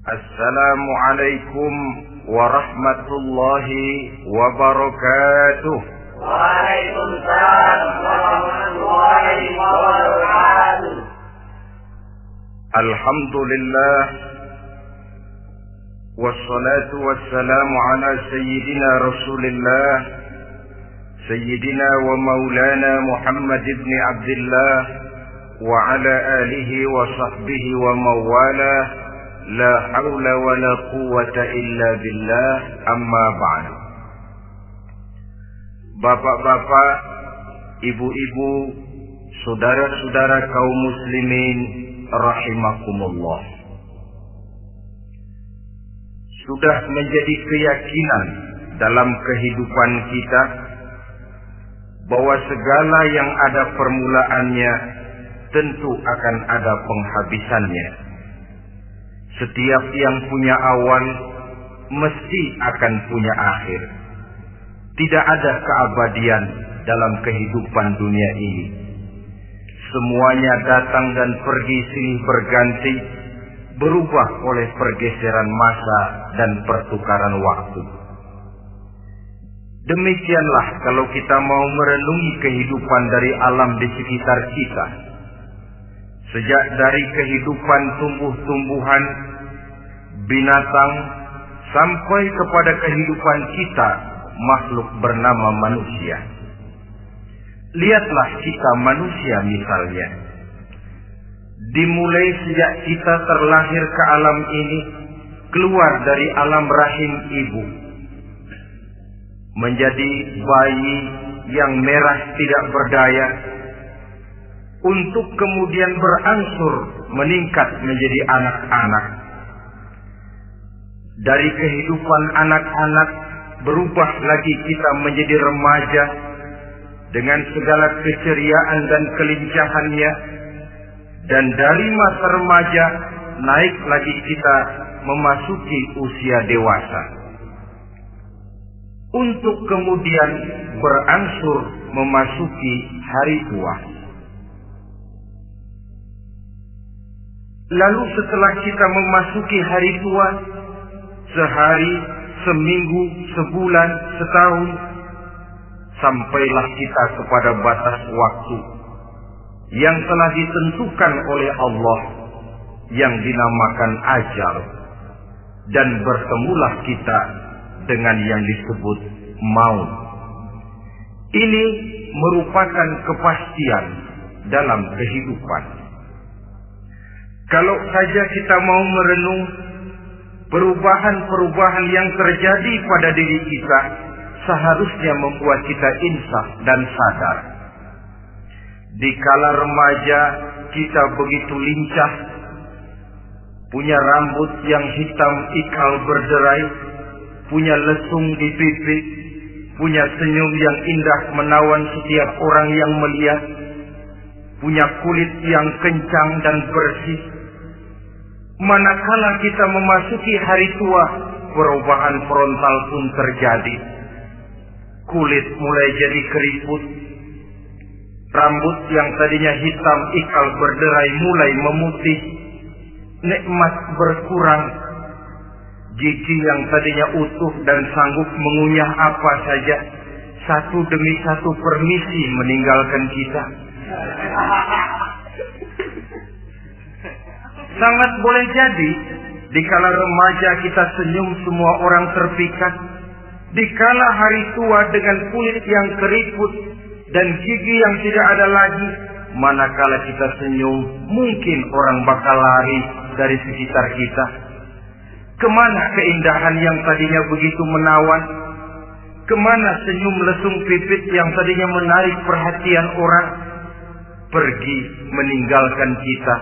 Assalamualaikum warahmatullahi wabarakatuh. Waalaikumsalam warahmatullahi wabarakatuh. Alhamdulillah wassalatu wassalamu ala sayyidina Rasulillah sayyidina wa maulana Muhammad ibn Abdullah wa ala alihi wa sahbihi wa mawala. La haula wa la quwwata illa billah, amma ba'd. Bapak-bapak, ibu-ibu, saudara-saudara kaum muslimin rahimakumullah. Sudah menjadi keyakinan dalam kehidupan kita bahwa segala yang ada permulaannya tentu akan ada penghabisannya. Setiap yang punya awal mesti akan punya akhir. Tidak ada keabadian dalam kehidupan dunia ini. Semuanya datang dan pergi silih berganti, berubah oleh pergeseran masa dan pertukaran waktu. Demikianlah kalau kita mau merenungi kehidupan dari alam di sekitar kita. Sejak dari kehidupan tumbuh-tumbuhan, binatang, sampai kepada kehidupan kita, makhluk bernama manusia. Lihatlah kita manusia misalnya. Dimulai sejak kita terlahir ke alam ini, keluar dari alam rahim ibu, menjadi bayi yang merah tidak berdaya, untuk kemudian berangsur meningkat menjadi anak-anak. Dari kehidupan anak-anak berubah lagi kita menjadi remaja dengan segala keceriaan dan kelincahannya, dan dari masa remaja naik lagi kita memasuki usia dewasa, untuk kemudian berangsur memasuki hari tua. Lalu setelah kita memasuki hari tua, sehari, seminggu, sebulan, setahun, sampailah kita kepada batas waktu yang telah ditentukan oleh Allah, yang dinamakan ajal, dan bertemulah kita dengan yang disebut maut. Ini merupakan kepastian dalam kehidupan. Kalau saja kita mau merenung perubahan-perubahan yang terjadi pada diri kita, seharusnya membuat kita insaf dan sadar. Dikala remaja kita begitu lincah, punya rambut yang hitam ikal berderai, punya lesung di pipi, punya senyum yang indah menawan setiap orang yang melihat, punya kulit yang kencang dan bersih. Manakala kita memasuki hari tua, perubahan frontal pun terjadi. Kulit mulai jadi keriput, rambut yang tadinya hitam ikal berderai mulai memutih, nikmat berkurang, gigi yang tadinya utuh dan sanggup mengunyah apa saja, satu demi satu permisi meninggalkan kita. Sangat boleh jadi, dikala remaja kita senyum semua orang terpikat. Dikala hari tua dengan kulit yang keriput dan gigi yang tidak ada lagi, manakala kita senyum, mungkin orang bakal lari dari sekitar kita. Kemana keindahan yang tadinya begitu menawan? Kemana senyum lesung pipit yang tadinya menarik perhatian orang? Pergi meninggalkan kita,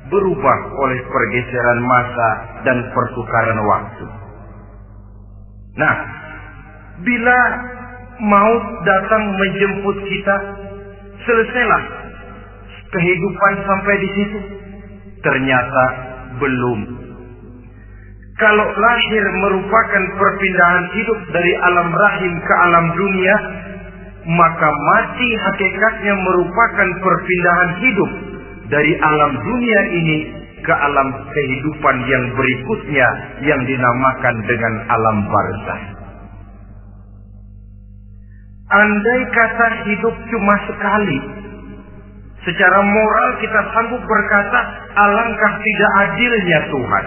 berubah oleh pergeseran masa dan pertukaran waktu. Nah, bila maut datang menjemput kita, selesailah kehidupan sampai di situ? Ternyata belum. Kalau lahir merupakan perpindahan hidup dari alam rahim ke alam dunia, maka mati hakikatnya merupakan perpindahan hidup dari alam dunia ini ke alam kehidupan yang berikutnya yang dinamakan dengan alam barzakh. Andai kata hidup cuma sekali, secara moral kita sanggup berkata, alangkah tidak adilnya Tuhan.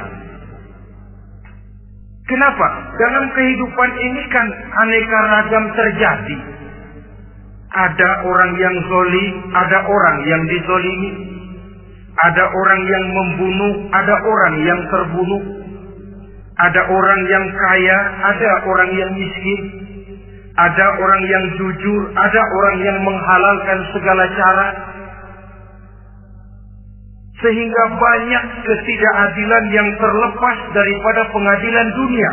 Kenapa? Dalam kehidupan ini kan aneka ragam terjadi. Ada orang yang zalim, ada orang yang dizalimi. Ada orang yang membunuh, ada orang yang terbunuh. Ada orang yang kaya, ada orang yang miskin. Ada orang yang jujur, ada orang yang menghalalkan segala cara. Sehingga banyak ketidakadilan yang terlepas daripada pengadilan dunia.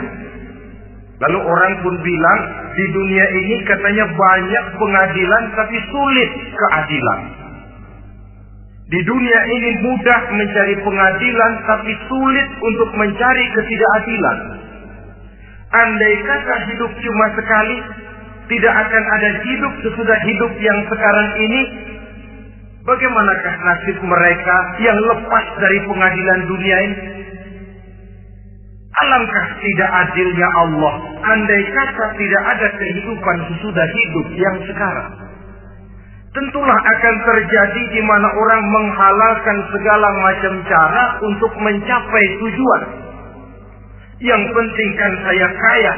Lalu orang pun bilang, di dunia ini katanya banyak pengadilan tapi sulit keadilan. Di dunia ini mudah mencari pengadilan tapi sulit untuk mencari ketidakadilan. Andai kata hidup cuma sekali, tidak akan ada hidup sesudah hidup yang sekarang ini. Bagaimanakah nasib mereka yang lepas dari pengadilan dunia ini? Alangkah tidak adilnya Allah, andai kata tidak ada kehidupan sesudah hidup yang sekarang. Tentulah akan terjadi di mana orang menghalalkan segala macam cara untuk mencapai tujuan. Yang penting kan saya kaya,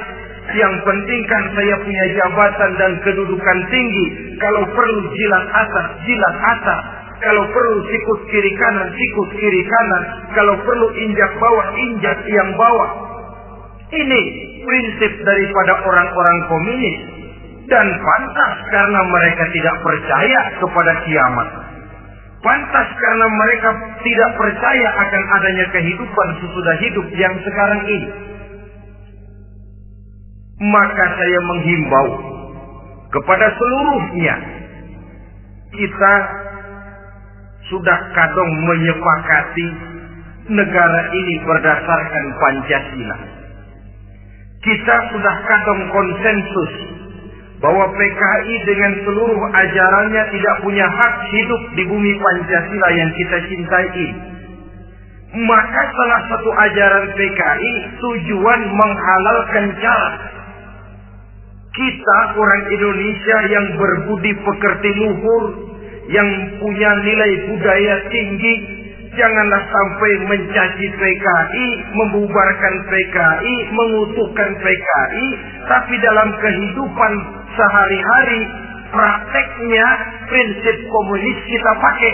yang penting kan saya punya jabatan dan kedudukan tinggi. Kalau perlu jilat atas, jilat atas. Kalau perlu sikut kiri kanan, sikut kiri kanan. Kalau perlu injak bawah, injak yang bawah. Ini prinsip daripada orang-orang komunis. Dan pantas karena mereka tidak percaya kepada kiamat. Pantas karena mereka tidak percaya akan adanya kehidupan sesudah hidup yang sekarang ini. Maka saya menghimbau kepada seluruhnya, kita sudah kadung menyepakati negara ini berdasarkan Pancasila. Kita sudah kadung konsensus bahwa PKI dengan seluruh ajarannya tidak punya hak hidup di bumi Pancasila yang kita cintai ini. Maka salah satu ajaran PKI tujuan menghalalkan cara kita orang Indonesia yang berbudi pekerti luhur, yang punya nilai budaya tinggi, janganlah sampai mencaci PKI, membubarkan PKI, mengutuhkan PKI, tapi dalam kehidupan sehari-hari prakteknya prinsip komunis kita pakai.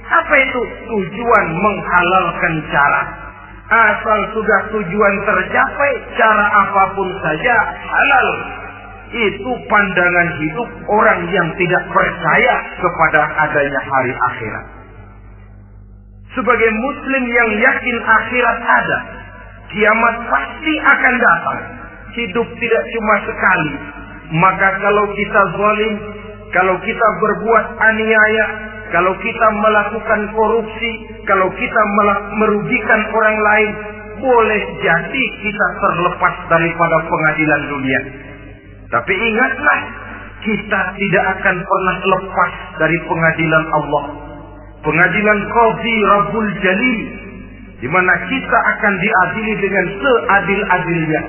Apa itu? Tujuan menghalalkan cara. Asal sudah tujuan tercapai, cara apapun saja halal. Itu pandangan hidup orang yang tidak percaya kepada adanya hari akhirat. Sebagai muslim yang yakin akhirat ada, kiamat pasti akan datang. Hidup tidak cuma sekali. Maka kalau kita zalim, kalau kita berbuat aniaya, kalau kita melakukan korupsi, kalau kita merugikan orang lain, boleh jadi kita terlepas daripada pengadilan dunia. Tapi ingatlah, kita tidak akan pernah lepas dari pengadilan Allah. Pengadilan Qadhi Rabbul Jalil, di mana kita akan diadili dengan seadil-adilnya.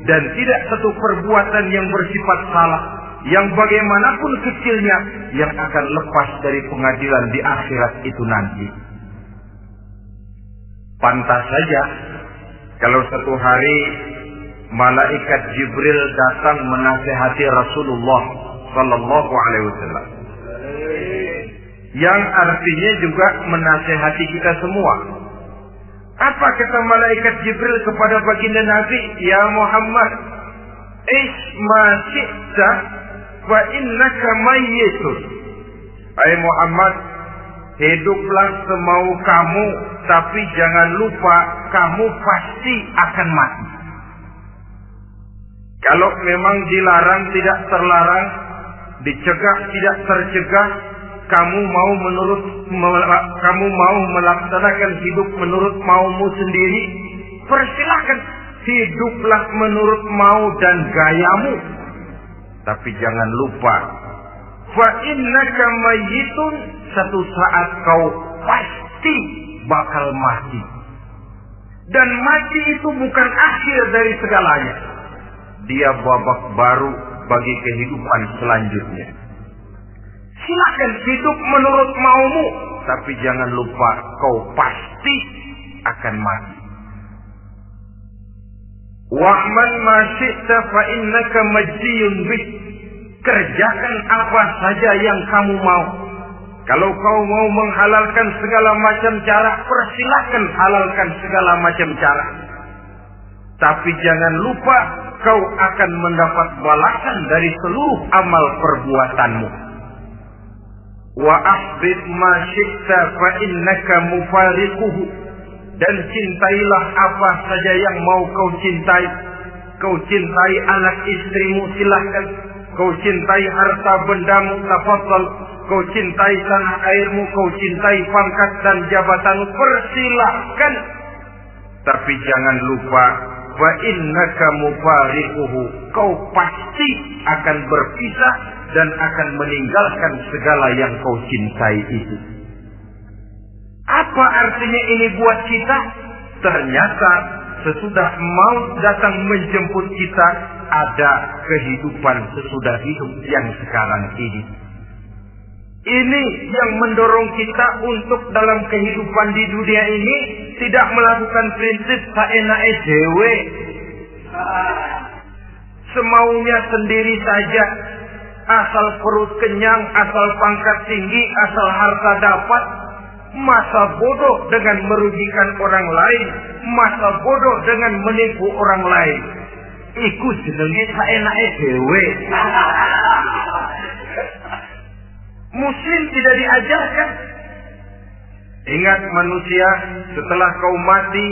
Dan tidak satu perbuatan yang bersifat salah, yang bagaimanapun kecilnya, yang akan lepas dari pengadilan di akhirat itu nanti. Pantas saja kalau satu hari malaikat Jibril datang menasihati Rasulullah Sallallahu Alaihi Wasallam, yang artinya juga menasihati kita semua. Apa kata malaikat Jibril kepada baginda Nabi? Ya Muhammad, isma syi'ta wa innaka mayyitun. Hai Muhammad, hiduplah semau kamu, tapi jangan lupa kamu pasti akan mati. Kalau memang dilarang tidak terlarang, dicegah tidak tercegah, kamu mau melaksanakan hidup menurut maumu sendiri, persilahkan, hiduplah menurut mau dan gayamu. Tapi jangan lupa, fa innaka mayyitun, satu saat kau pasti bakal mati. Dan mati itu bukan akhir dari segalanya. Dia babak baru bagi kehidupan selanjutnya. Silakan hidup menurut maumu, tapi jangan lupa kau pasti akan mati. Wa'man ma syi'ta fa innaka majziyun bih. Kerjakan apa saja yang kamu mau. Kalau kau mau menghalalkan segala macam cara, persilahkan halalkan segala macam cara. Tapi jangan lupa kau akan mendapat balasan dari seluruh amal perbuatanmu. Wa ahbib ma syi'ta fa innaka mufariquhu. Dan cintailah apa saja yang mau kau cintai. Kau cintai anak istrimu, silahkan. Kau cintai harta bendamu, tafadhal. Kau cintai tanah airmu, kau cintai pangkat dan jabatanmu, persilahkan. Tapi jangan lupa, wa innaka mufariquhu. Kau pasti akan berpisah dan akan meninggalkan segala yang kau cintai itu. Apa artinya ini buat kita? Ternyata sesudah maut datang menjemput kita, ada kehidupan sesudah hidup yang sekarang ini. Ini yang mendorong kita untuk dalam kehidupan di dunia ini tidak melakukan prinsip saenake dhewe, semaunya sendiri saja, asal perut kenyang, asal pangkat tinggi, asal harta dapat. Masa bodoh dengan merugikan orang lain, masa bodoh dengan menipu orang lain. Iku jenenge saenake dhewe. Muslim tidak diajarkan. Ingat manusia, setelah kau mati,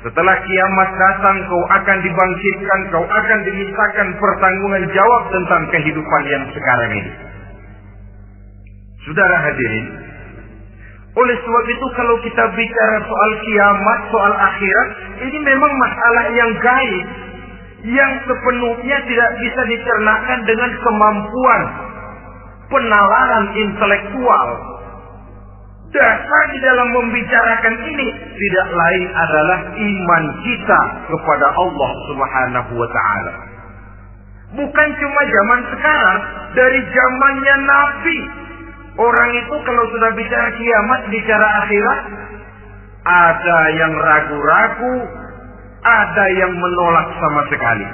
setelah kiamat datang, kau akan dibangkitkan, kau akan dimintakan pertanggungan jawab tentang kehidupan yang sekarang ini. Saudara hadirin, oleh sebab itu kalau kita bicara soal kiamat, soal akhirat, ini memang masalah yang gaib, yang sepenuhnya tidak bisa dicernakan dengan kemampuan penalaran intelektual. Dasar di dalam membicarakan ini tidak lain adalah iman kita kepada Allah Subhanahu wa ta'ala. Bukan cuma zaman sekarang, dari zamannya Nabi. Orang itu kalau sudah bicara kiamat, bicara akhirat, ada yang ragu-ragu, ada yang menolak sama sekali.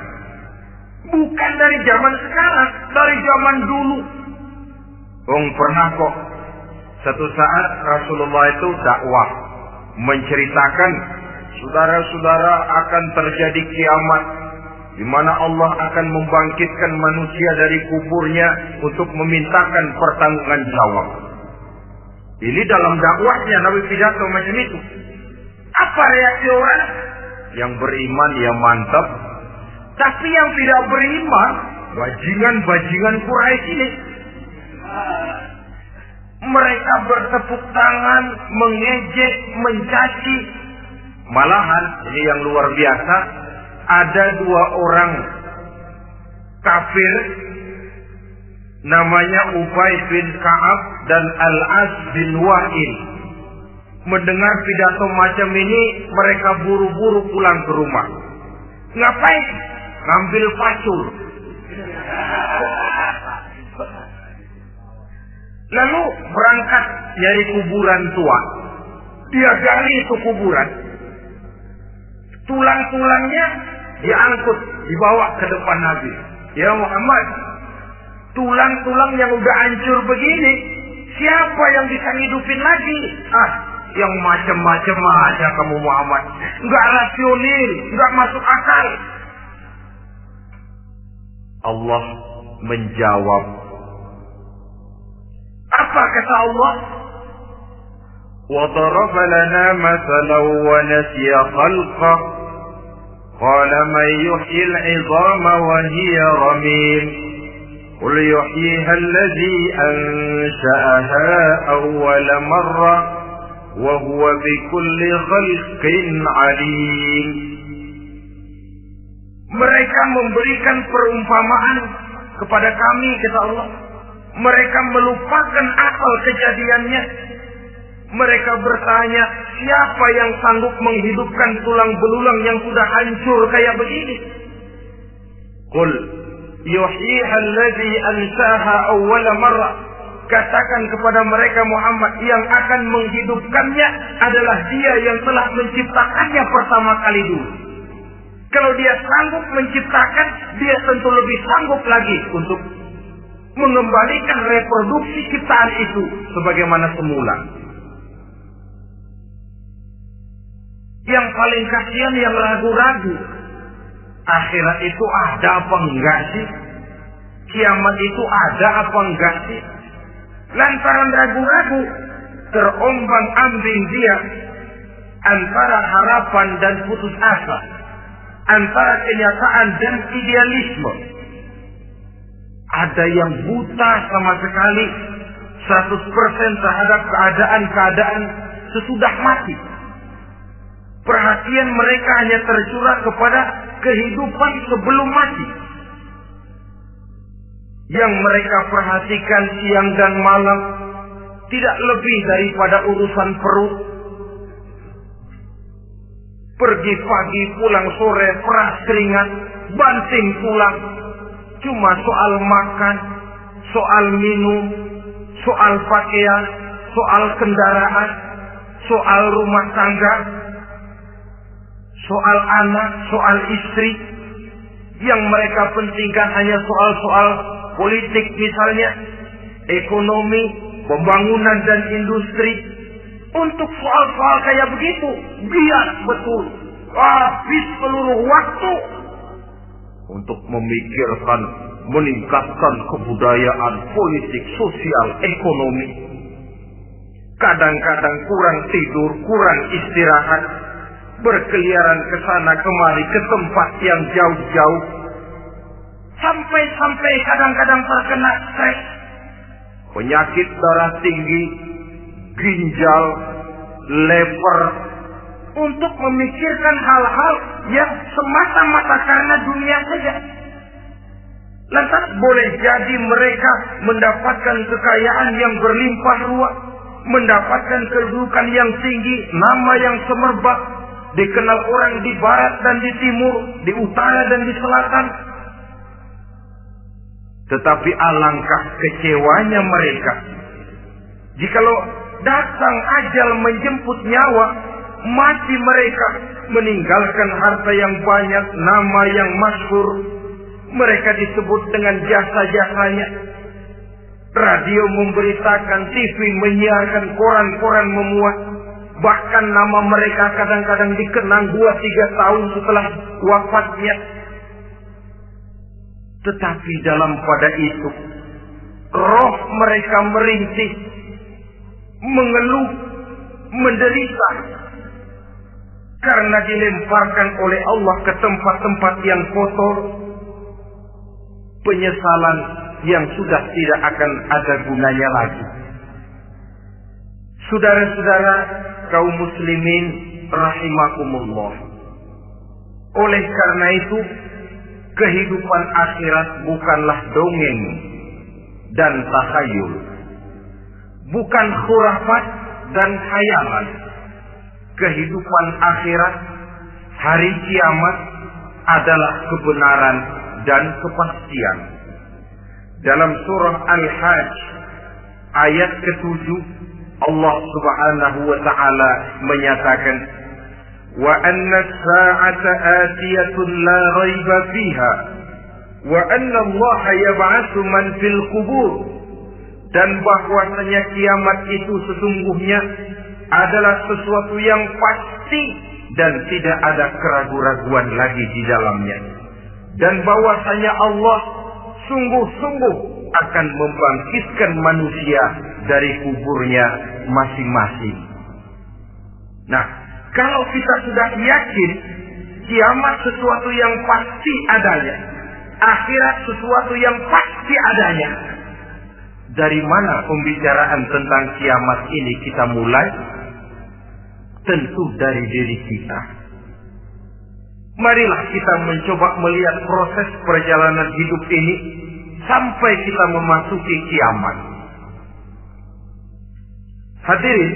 Bukan dari zaman sekarang, dari zaman dulu. Pernah kok satu saat Rasulullah itu dakwah menceritakan, saudara-saudara, akan terjadi kiamat di mana Allah akan membangkitkan manusia dari kuburnya untuk memintakan pertanggungan jawab. Ini dalam dakwahnya Nabi pidato macam itu. Apa reaksi orang? Yang beriman ya mantap, tapi yang tidak beriman, bajingan-bajingan Quraisy ini, mereka bertepuk tangan, mengejek, mencaci. Malahan ini yang luar biasa, ada dua orang kafir namanya Ubay bin Ka'ab dan Al-As bin Wa'il. Mendengar pidato macam ini, mereka buru-buru pulang ke rumah. Ngapain? Ngambil pacul. Lalu berangkat nyari kuburan tua. Dia gali itu kuburan. Tulang-tulangnya diangkut, dibawa ke depan Nabi. Ya Muhammad, tulang-tulang yang udah hancur begini, siapa yang bisa ngidupin lagi? Yang macam-macam aja kamu Muhammad. Enggak rasional, enggak masuk akal. Allah menjawab. Apa kata Allah? وَضَرَبَ لَنَا مَثَلًا وَنَسِيَ خَلْقَهُ قَالَ مَنْ يُحْيِي الْعِظَامَ وَهِيَ رَمِيمٌ قُلْ يُحْيِيهَا الَّذِي أَنْشَأَهَا أَوَّلَ مَرَّةٍ وَهُوَ بِكُلِّ خَلْقٍ عَلِيمٌ. Mereka memberikan perumpamaan kepada kami, kata Allah. Mereka melupakan akal kejadiannya. Mereka bertanya, siapa yang sanggup menghidupkan tulang belulang yang sudah hancur kayak begini? Qul yuhyiha alladhi ansaha awwala marrah. Katakan kepada mereka Muhammad, yang akan menghidupkannya adalah Dia yang telah menciptakannya pertama kali dulu. Kalau Dia sanggup menciptakan, Dia tentu lebih sanggup lagi untuk mengembalikan reproduksi ciptaan itu sebagaimana semula. Yang paling kasihan yang ragu-ragu. Akhirat itu ada apa enggak sih? Kiamat itu ada apa enggak sih? Lantaran ragu-ragu, terombang-ambing dia antara harapan dan putus asa, antara kenyataan dan idealisme. Ada yang buta sama sekali 100% terhadap keadaan-keadaan sesudah mati. Perhatian mereka hanya tercurah kepada kehidupan sebelum mati. Yang mereka perhatikan siang dan malam tidak lebih daripada urusan perut. Pergi pagi, pulang sore, peras keringat, banting tulang. Cuma soal makan, soal minum, soal pakaian, soal kendaraan, soal rumah tangga, soal anak, soal istri. Yang mereka pentingkan hanya soal-soal politik misalnya, ekonomi, pembangunan dan industri. Untuk soal-soal kayak begitu, bias betul. Habis seluruh waktu untuk memikirkan, meningkatkan kebudayaan, politik, sosial, ekonomi. Kadang-kadang kurang tidur, kurang istirahat, berkeliaran ke sana kemari ke tempat yang jauh-jauh. Sampai kadang-kadang terkena stres, penyakit darah tinggi, ginjal, lever, untuk memikirkan hal-hal yang semata-mata karena dunia saja. Lantas boleh jadi mereka mendapatkan kekayaan yang berlimpah ruah, mendapatkan kedudukan yang tinggi, nama yang semerbak, dikenal orang di barat dan di timur, di utara dan di selatan. Tetapi alangkah kecewanya mereka jikalau datang ajal menjemput nyawa, mati mereka, meninggalkan harta yang banyak, nama yang masyhur. Mereka disebut dengan jasa-jasanya. Radio memberitakan, TV menyiarkan, koran-koran memuat. Bahkan nama mereka kadang-kadang dikenang 2-3 tahun setelah wafatnya. Tetapi dalam pada itu, roh mereka merintih, mengeluh, menderita, karena dilemparkan oleh Allah ke tempat-tempat yang kotor. Penyesalan yang sudah tidak akan ada gunanya lagi. Saudara-saudara kaum muslimin rahimakumullah. Oleh karena itu, kehidupan akhirat bukanlah dongeng dan takhayul, bukan khurafat dan khayalan. Kehidupan akhirat, hari kiamat adalah kebenaran dan kepastian. Dalam surah Al-Hajj ayat ke-7, Allah Subhanahu wa taala menyatakan, wa anna as-sa'ata atiyatun la raiba fiha wa anna Allah yab'atsu man fil qubur. Dan bahwasanya kiamat itu sesungguhnya adalah sesuatu yang pasti dan tidak ada keraguan-raguan lagi di dalamnya. Dan bahwasanya Allah sungguh-sungguh akan membangkitkan manusia dari kuburnya masing-masing. Nah, kalau kita sudah yakin kiamat sesuatu yang pasti adanya, akhirat sesuatu yang pasti adanya, dari mana pembicaraan tentang kiamat ini kita mulai? Tentu dari diri kita. Marilah kita mencoba melihat proses perjalanan hidup ini sampai kita memasuki kiamat. Hadirin,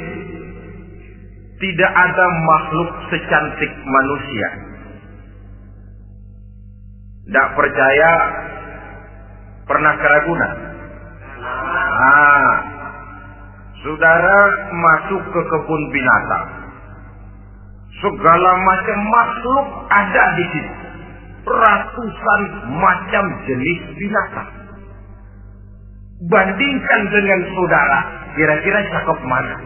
tidak ada makhluk secantik manusia. Tidak percaya, pernah ke Ragunan? Saudara masuk ke kebun binatang. Segala macam makhluk ada di situ. Ratusan macam jenis binatang. Bandingkan dengan saudara, kira-kira cakep mana?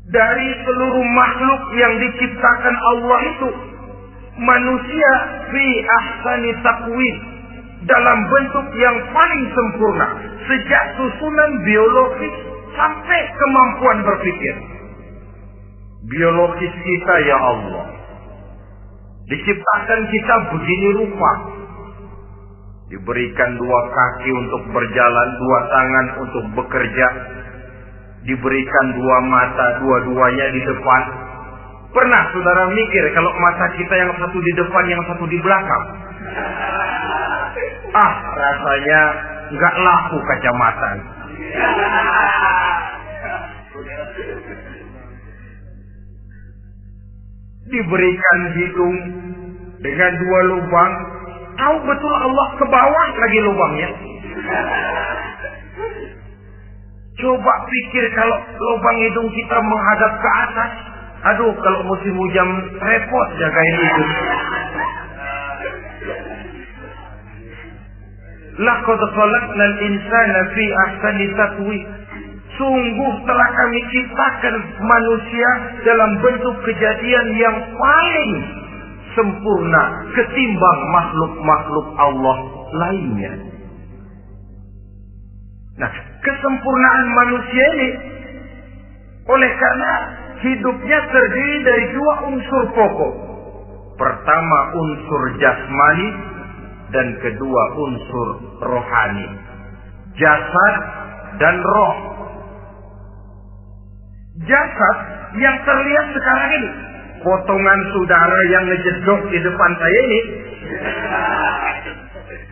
Dari seluruh makhluk yang diciptakan Allah itu, manusia fi ahsani taqwim, dalam bentuk yang paling sempurna, sejak susunan biologis sampai kemampuan berpikir. Biologis kita, ya Allah, diciptakan kita begini rupa. Diberikan 2 kaki untuk berjalan, 2 tangan untuk bekerja. Diberikan 2 mata, dua-duanya di depan. Pernah saudara mikir kalau mata kita yang satu di depan, yang satu di belakang? Rasanya nggak laku kacamata. Diberikan hidung dengan 2 lubang. Tahu betul Allah ke bawah lagi lubangnya. Coba pikir kalau lubang hidung kita menghadap ke atas. Aduh, kalau musim hujan repot jagain hidung. Laqad khalaqnal insana fi ahsani taqwim. Sungguh telah kami ciptakan manusia dalam bentuk kejadian yang paling sempurna ketimbang makhluk-makhluk Allah lainnya. Nah, kesempurnaan manusia ini oleh karena hidupnya terdiri dari 2 unsur pokok. Pertama unsur jasmani dan kedua unsur rohani. Jasad dan roh. Jasad yang terlihat sekarang ini, potongan saudara yang ngejedok di depan saya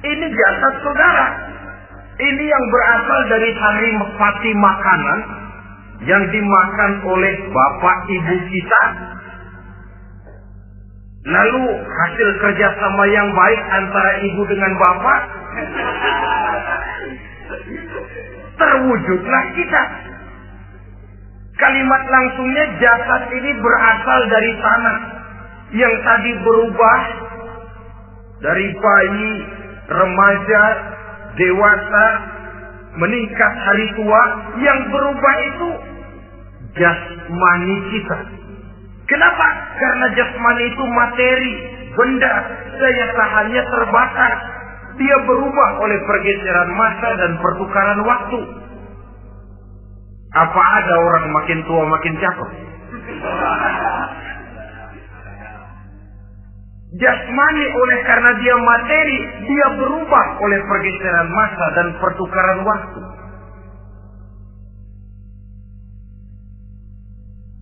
ini jasad saudara. Ini yang berasal dari saripati makanan yang dimakan oleh bapak ibu kita. Lalu hasil kerjasama yang baik antara ibu dengan bapak, terwujudlah kita. Kalimat langsungnya, jasad ini berasal dari tanah yang tadi berubah dari bayi, remaja, dewasa, meningkat hari tua. Yang berubah itu jasmani kita. Kenapa? Karena jasmani itu materi, benda, daya tahannya terbatas. Dia berubah oleh pergeseran masa dan pertukaran waktu. Apa ada orang makin tua makin cakep? Jasmani oleh karena dia materi, dia berubah oleh pergeseran masa dan pertukaran waktu.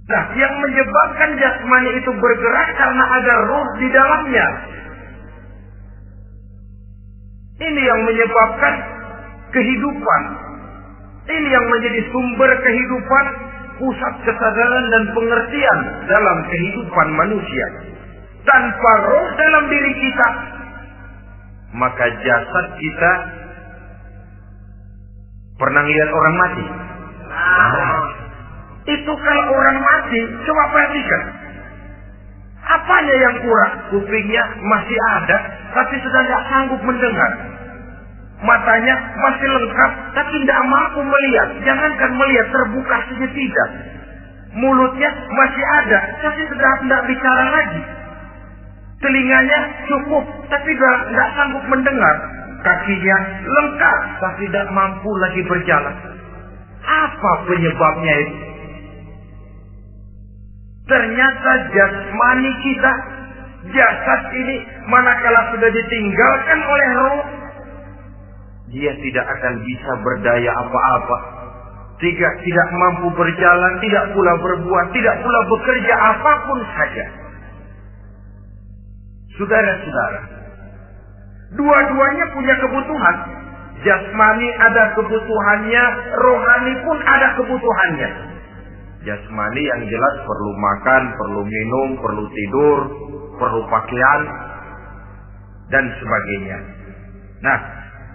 Nah, yang menyebabkan jasmani itu bergerak karena ada roh di dalamnya. Ini yang menyebabkan kehidupan. Ini yang menjadi sumber kehidupan, pusat kesadaran dan pengertian dalam kehidupan manusia. Tanpa roh dalam diri kita, maka jasad kita pernah lihat orang mati. Itu kalau orang mati, coba perhatikan. Apanya yang kurang? Kupingnya masih ada, tapi sudah tidak sanggup mendengar. Matanya masih lengkap, tapi tidak mampu melihat. Jangankan melihat, terbuka saja tidak. Mulutnya masih ada, tapi sudah tidak bicara lagi. Telinganya cukup, tapi tidak sanggup mendengar. Kakinya lengkap, tapi tidak mampu lagi berjalan. Apa penyebabnya itu? Ternyata jasmani kita, jasad ini, manakala sudah ditinggalkan oleh roh, dia tidak akan bisa berdaya apa-apa. Tidak mampu berjalan, tidak pula berbuat, tidak pula bekerja apapun saja. Saudara-saudara, dua-duanya punya kebutuhan. Jasmani ada kebutuhannya, rohani pun ada kebutuhannya. Jasmani yang jelas perlu makan, perlu minum, perlu tidur, perlu pakaian, dan sebagainya. Nah,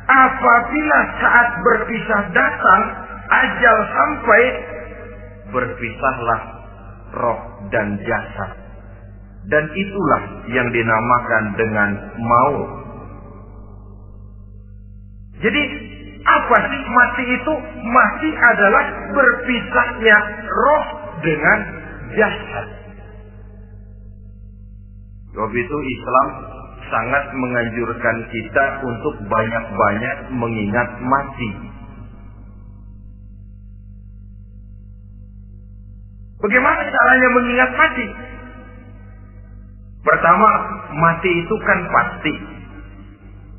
apabila saat berpisah datang, ajal sampai, berpisahlah roh dan jasad. Dan itulah yang dinamakan dengan maut. Jadi, apa sih mati itu? Mati adalah berpisahnya roh dengan jasad. Sebab itu Islam sangat menganjurkan kita untuk banyak-banyak mengingat mati. Bagaimana caranya mengingat mati? Pertama, mati itu kan pasti.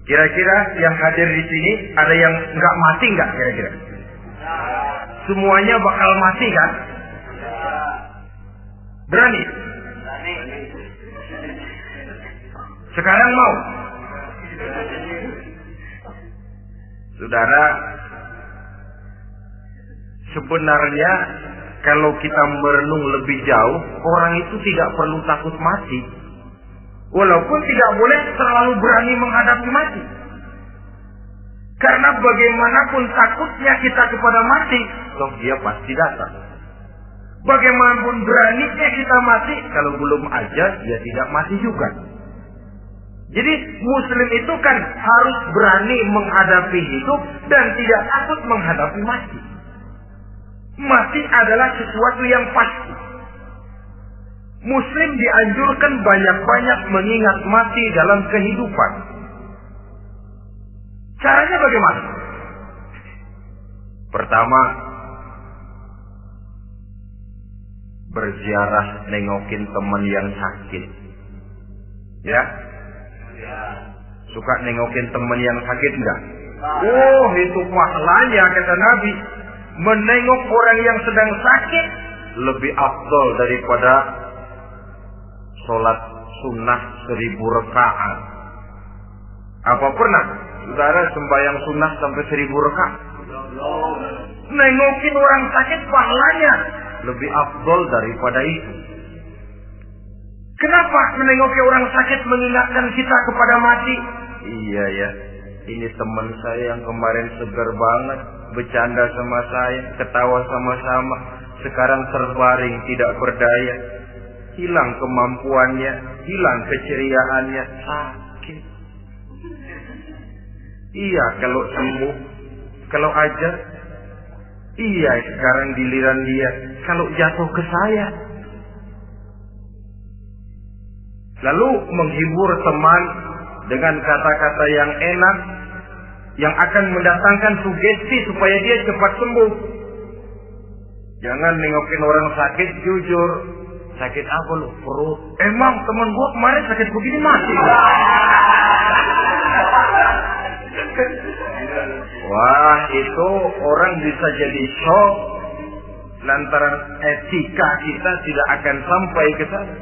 Kira-kira yang hadir di sini ada yang nggak mati nggak kira-kira? Semuanya bakal mati kan? Berani? Sekarang mau? Saudara, sebenarnya kalau kita merenung lebih jauh, orang itu tidak perlu takut mati. Walaupun tidak boleh terlalu berani menghadapi mati. Karena bagaimanapun takutnya kita kepada mati, toh dia pasti datang. Bagaimanapun beraninya kita mati, kalau belum ajar, dia tidak mati juga. Jadi Muslim itu kan harus berani menghadapi hidup dan tidak takut menghadapi mati. Mati adalah sesuatu yang pasti. Muslim dianjurkan banyak-banyak mengingat mati dalam kehidupan. Caranya bagaimana? Pertama, berziarah nengokin teman yang sakit. Ya? Suka nengokin teman yang sakit enggak? Oh, itu pahalanya kata Nabi. Menengok orang yang sedang sakit lebih afdal daripada sholat sunnah 1000 rakaat. Apa pernah saudara sembahyang sunnah sampai 1000 rakaat? Nengokin orang sakit pahalanya lebih afdal daripada itu. Kenapa menengoki orang sakit mengingatkan kita kepada mati? Iya ya, ini teman saya yang kemarin segar banget, bercanda sama saya, ketawa sama-sama, sekarang terbaring tidak berdaya. Hilang kemampuannya, hilang keceriaannya, sakit. Iya kalau sembuh, kalau aja. Iya sekarang giliran dia, kalau jatuh ke saya. Lalu menghibur teman dengan kata-kata yang enak, yang akan mendatangkan sugesti supaya dia cepat sembuh. Jangan nengokin orang sakit, jujur. Sakit apa lu? Perut. Emang teman gua kemarin sakit begini mati. Wah, itu orang bisa jadi shock. Lantaran etika kita tidak akan sampai ke sana.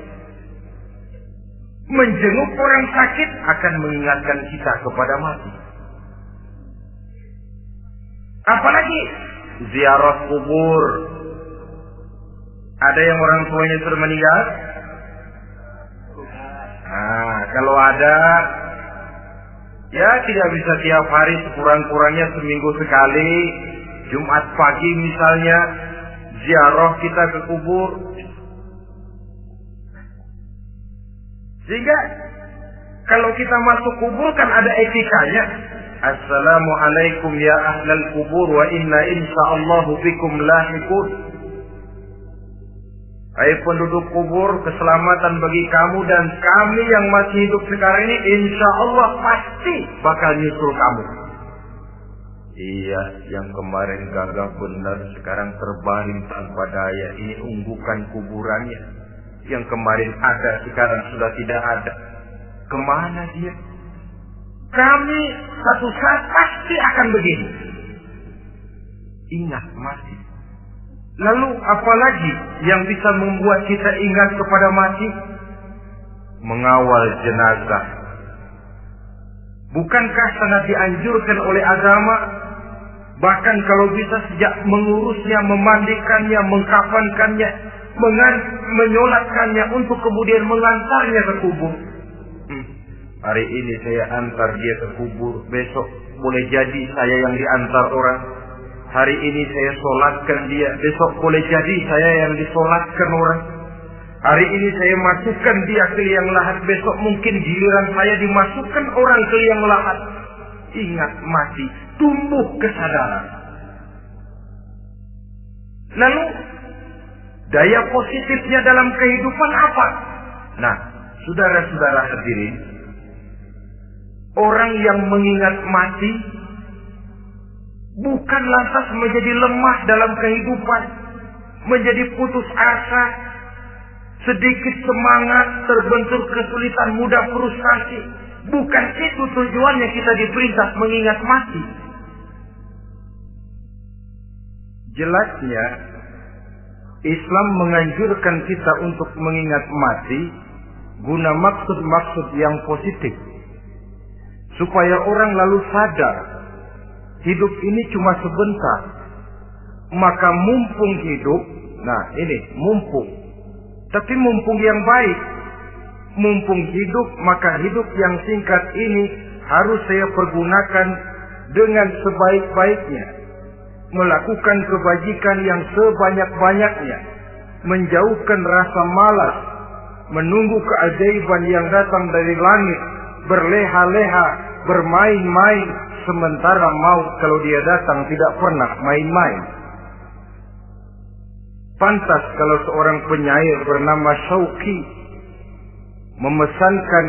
Menjenguk orang sakit akan mengingatkan kita kepada mati. Apalagi ziarah kubur. Ada yang orang tuanya sudah meninggal? Nah, kalau ada, ya tidak bisa tiap hari, sekurang-kurangnya seminggu sekali. Jumat pagi misalnya, ziarah kita ke kubur. Sehingga kalau kita masuk kubur kan ada etikanya. Assalamualaikum ya ahlal kubur wa inna insyaallahu bikum lahiqun. Hai penduduk kubur, keselamatan bagi kamu dan kami yang masih hidup sekarang ini insyaallah pasti bakal nyusul kamu. Iya, yang kemarin gagah benar sekarang terbaring tanpa daya. Ini unggukan kuburannya. Yang kemarin ada sekarang sudah tidak ada. Kemana dia? Kami satu saat pasti akan begini. Ingat mati. Lalu apalagi yang bisa membuat kita ingat kepada mati? Mengawal jenazah. Bukankah sangat dianjurkan oleh agama? Bahkan kalau bisa sejak mengurusnya, memandikannya, mengkafankannya, menyolatkannya untuk kemudian mengantarnya ke kubur. Hari ini saya antar dia ke kubur, besok boleh jadi saya yang diantar orang. Hari ini saya solatkan dia, besok boleh jadi saya yang disolatkan orang. Hari ini saya masukkan dia ke liang lahat, besok mungkin giliran saya dimasukkan orang ke liang lahat. Ingat mati, tumbuh kesadaran. Lalu daya positifnya dalam kehidupan apa? Nah, saudara-saudara hadirin, orang yang mengingat mati bukan lantas menjadi lemah dalam kehidupan, menjadi putus asa, sedikit semangat, terbentur kesulitan, mudah frustasi. Bukan itu tujuannya kita diperintah mengingat mati. Jelasnya Islam menganjurkan kita untuk mengingat mati guna maksud-maksud yang positif, supaya orang lalu sadar hidup ini cuma sebentar. Maka mumpung hidup, nah ini mumpung, tapi mumpung yang baik. Mumpung hidup, maka hidup yang singkat ini harus saya pergunakan dengan sebaik-baiknya, melakukan kebajikan yang sebanyak-banyaknya, menjauhkan rasa malas, menunggu keajaiban yang datang dari langit, berleha-leha, bermain-main, sementara maut kalau dia datang tidak pernah main-main. Pantas kalau seorang penyair bernama Syauqi memesankan,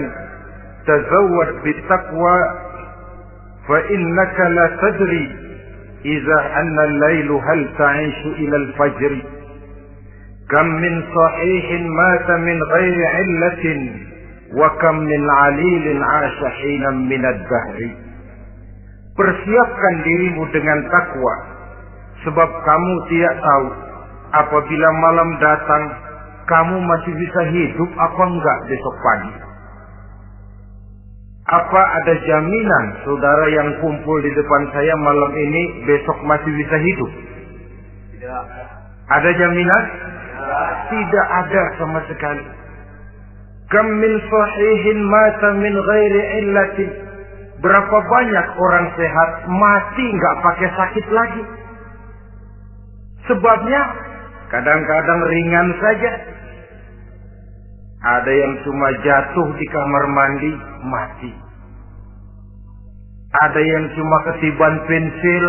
tazawwad bitaqwa fa innaka la tadri idza anna al-lailu hal ta'ishu ila al-fajr, kam min sahihin mata min ghairi illatin wa kam min 'alilin 'asha hinan min ad-dahri. Persiapkan dirimu dengan takwa, sebab kamu tidak tahu apabila malam datang kamu masih bisa hidup apa enggak besok pagi. Apa ada jaminan saudara yang kumpul di depan saya malam ini besok masih bisa hidup? Tidak. Ada jaminan? Tidak ada sama sekali. Kam min sahihin mata min ghairi illatin. Berapa banyak orang sehat mati enggak pakai sakit lagi. Sebabnya kadang-kadang ringan saja. Ada yang cuma jatuh di kamar mandi, mati. Ada yang cuma ketiban pensil.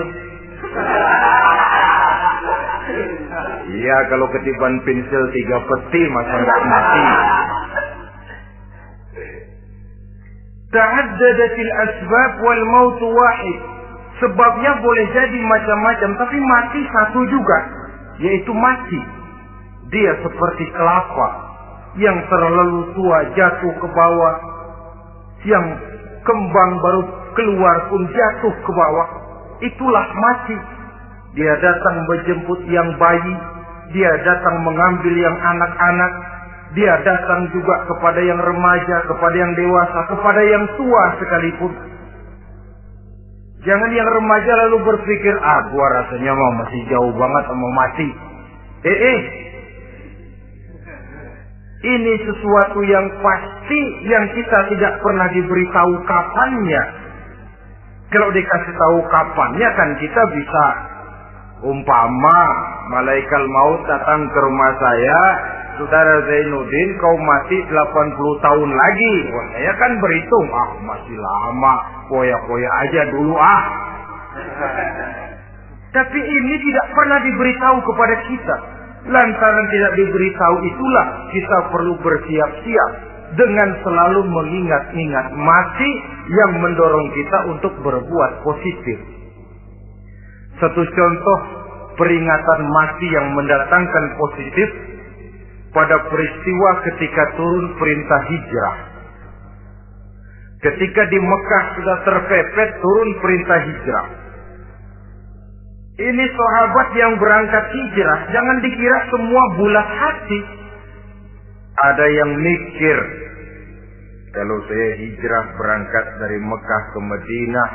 Iya, kalau ketiban pensil 3 peti masa nggak mati. Ta'addadatil asbab wal maut wahid. Sebabnya boleh jadi macam-macam, tapi mati satu juga, yaitu mati. Dia seperti kelapa yang terlalu tua jatuh ke bawah, yang kembang baru keluar pun jatuh ke bawah. Itulah mati. Dia datang menjemput yang bayi, dia datang mengambil yang anak-anak, dia datang juga kepada yang remaja, kepada yang dewasa, kepada yang tua sekalipun. Jangan yang remaja lalu berpikir, gua rasanya masih jauh banget mau mati. Ini sesuatu yang pasti yang kita tidak pernah diberitahu kapannya. Kalau dikasih tahu kapannya kan kita bisa, umpama malaikat maut datang ke rumah saya, saudara Zainuddin kau mati 80 tahun lagi. Wah, saya kan berhitung, masih lama, poya-poya aja dulu Tapi ini tidak pernah diberitahu kepada kita. Lantaran tidak diberitahu itulah kita perlu bersiap-siap dengan selalu mengingat-ingat mati yang mendorong kita untuk berbuat positif. Satu contoh peringatan mati yang mendatangkan positif pada peristiwa ketika turun perintah hijrah. Ketika di Mekah sudah terpepet turun perintah hijrah. Ini sahabat yang berangkat hijrah, jangan dikira semua bulat hati. Ada yang mikir, kalau saya hijrah berangkat dari Mekah ke Madinah,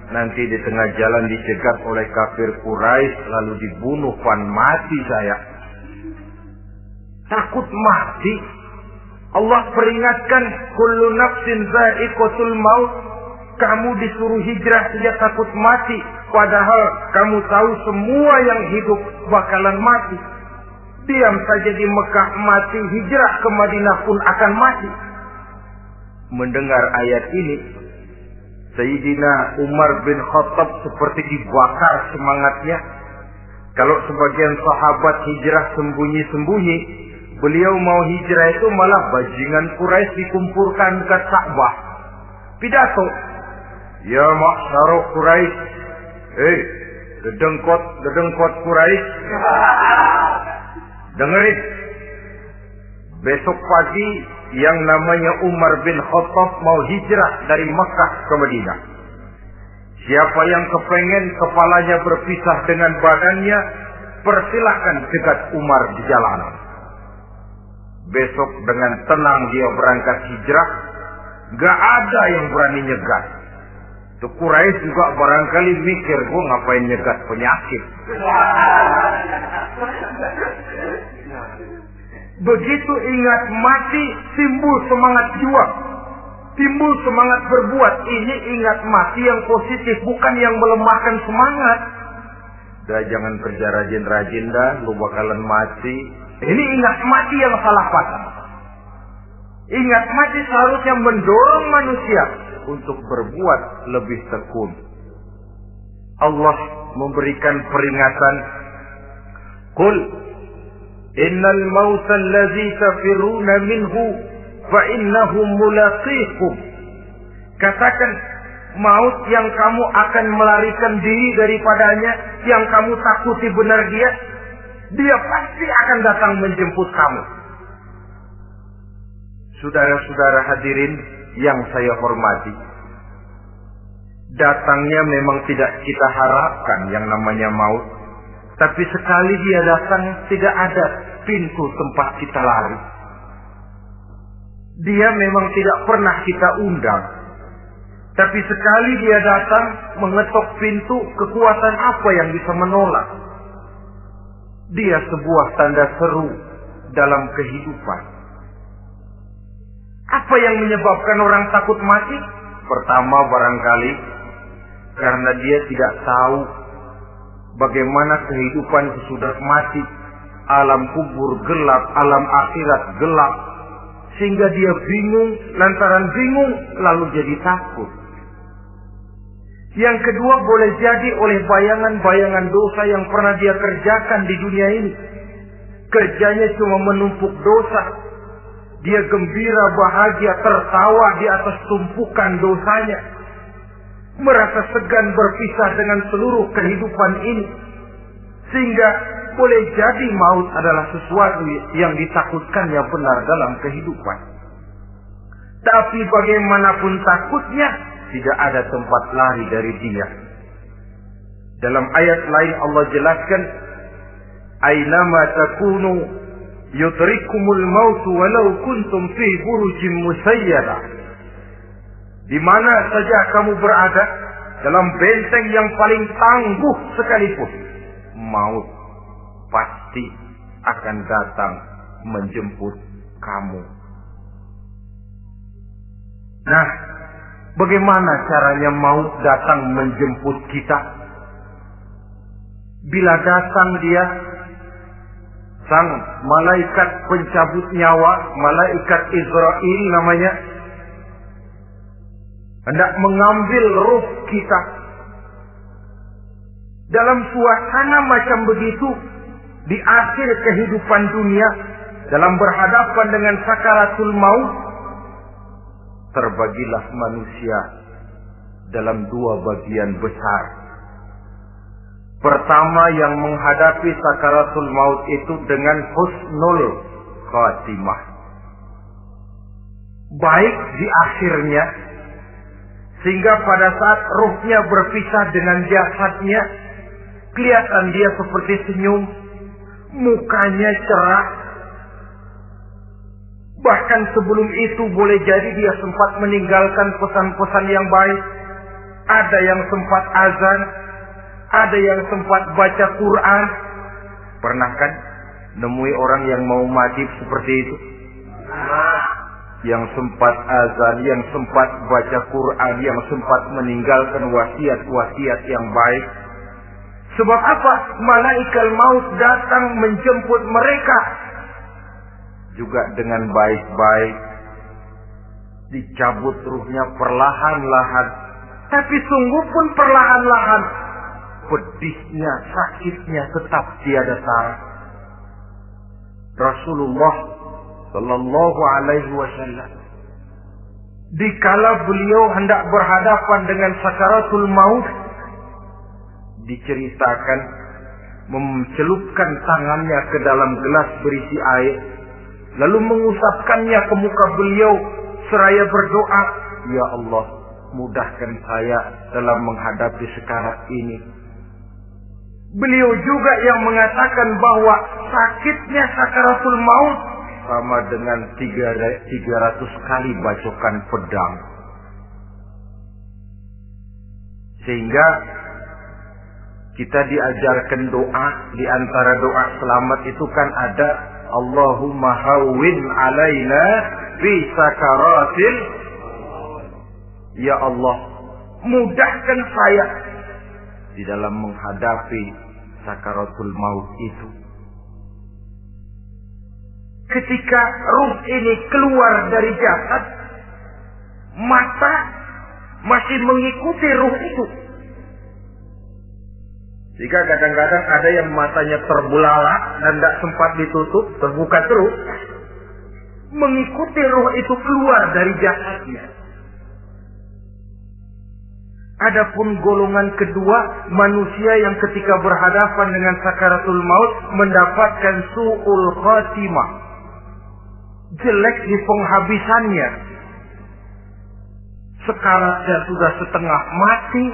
nanti di tengah jalan dicegat oleh kafir Quraisy lalu dibunuh, mati saya. Takut mati. Allah peringatkan, kullu nafsin za'iqatul maut. Kamu disuruh hijrah saja takut mati, padahal kamu tahu semua yang hidup bakalan mati. Diam saja di Mekah mati, hijrah ke Madinah pun akan mati. Mendengar ayat ini, Sayyidina Umar bin Khattab seperti dibakar semangatnya. Kalau sebagian sahabat hijrah sembunyi-sembunyi, beliau mau hijrah itu malah bajingan Quraisy dikumpulkan ke Ka'bah. Pidato, ya masyarakat Quraisy, dedengkot Quraisy, dengerin. Besok pagi yang namanya Umar bin Khattab mau hijrah dari Mekah ke Madinah. Siapa yang kepengen kepalanya berpisah dengan badannya, persilahkan cegat Umar di jalanan. Besok dengan tenang dia berangkat hijrah, gak ada yang berani nyegat. Tuh Quraisy juga barangkali mikir, gua ngapain nyegat penyakit. Begitu ingat mati, timbul semangat juang, timbul semangat berbuat. Ini ingat mati yang positif, bukan yang melemahkan semangat. Dah jangan kerja rajin-rajin dah, lu bakalan mati. Ini ingat mati yang salah paham. Ingat mati seharusnya mendorong manusia untuk berbuat lebih tekun. Allah memberikan peringatan, Qul innal mauta allazi tafiruna minhu fa innahu mulaqikum. Katakan, maut yang kamu akan melarikan diri daripadanya, yang kamu takuti benar dia pasti akan datang menjemput kamu. Saudara-saudara hadirin yang saya hormati, datangnya memang tidak kita harapkan yang namanya maut. Tapi sekali dia datang, tidak ada pintu tempat kita lari. Dia memang tidak pernah kita undang. Tapi sekali dia datang, mengetok pintu, kekuatan apa yang bisa menolak? Dia sebuah tanda seru dalam kehidupan. Apa yang menyebabkan orang takut mati? Pertama barangkali karena dia tidak tahu bagaimana kehidupan sesudah mati. Alam kubur gelap, alam akhirat gelap. Sehingga dia bingung, lantaran bingung lalu jadi takut. Yang kedua boleh jadi oleh bayangan-bayangan dosa yang pernah dia kerjakan di dunia ini. Kerjanya cuma menumpuk dosa. Dia gembira, bahagia, tertawa di atas tumpukan dosanya. Merasa segan berpisah dengan seluruh kehidupan ini. Sehingga boleh jadi maut adalah sesuatu yang ditakutkannya benar dalam kehidupan. Tapi bagaimanapun takutnya, tidak ada tempat lari dari dia. Dalam ayat lain Allah jelaskan, Aynama takunu yudrikumul mautu walau kuntum fi burujin musayyada. Di mana saja kamu berada, dalam benteng yang paling tangguh sekalipun, maut pasti akan datang menjemput kamu. Nah, bagaimana caranya maut datang menjemput kita? Bila datang dia, sang malaikat pencabut nyawa, malaikat Israel namanya, hendak mengambil ruh kita. Dalam suasana macam begitu, di akhir kehidupan dunia, dalam berhadapan dengan sakaratul maut, terbagilah manusia dalam dua bagian besar. Pertama, yang menghadapi sakaratul maut itu dengan husnul khatimah, baik di akhirnya, sehingga pada saat ruhnya berpisah dengan jasadnya, kelihatan dia seperti senyum, mukanya cerah, Bahkan sebelum itu boleh jadi dia sempat meninggalkan pesan-pesan yang baik. Ada yang sempat azan, ada yang sempat baca Quran. Pernah kan nemui orang yang mau mati seperti itu? Yang sempat azan, yang sempat baca Quran, yang sempat meninggalkan wasiat-wasiat yang baik. Sebab apa? Malaikat maut datang menjemput mereka juga dengan baik-baik. Dicabut ruhnya perlahan-lahan. Tapi sungguh pun perlahan-lahan. Pedihnya, sakitnya tetap tiada tara. Rasulullah Sallallahu Alaihi Wasallam, dikala beliau hendak berhadapan dengan sakaratul maut, diceritakan mencelupkan tangannya ke dalam gelas berisi air, lalu mengusapkannya ke muka beliau seraya berdoa, "Ya Allah, mudahkan saya dalam menghadapi sekarat ini." Beliau juga yang mengatakan bahwa sakitnya sakaratul maut sama dengan 300 kali bacokan pedang. Sehingga kita diajarkan doa, di antara doa selamat itu kan ada Allahumma hawwin alaina fi sakaratil. Ya Allah, mudahkan saya di dalam menghadapi sakaratul maut itu. Ketika ruh ini keluar dari jasad, mata masih mengikuti ruh itu. Jika kadang-kadang ada yang matanya terbelalak dan tidak sempat ditutup, terbuka terus, mengikuti ruh itu keluar dari jasadnya. Adapun golongan kedua, manusia yang ketika berhadapan dengan sakaratul maut mendapatkan su'ul khatimah, jelek di penghabisannya. Sekaratnya sudah setengah mati,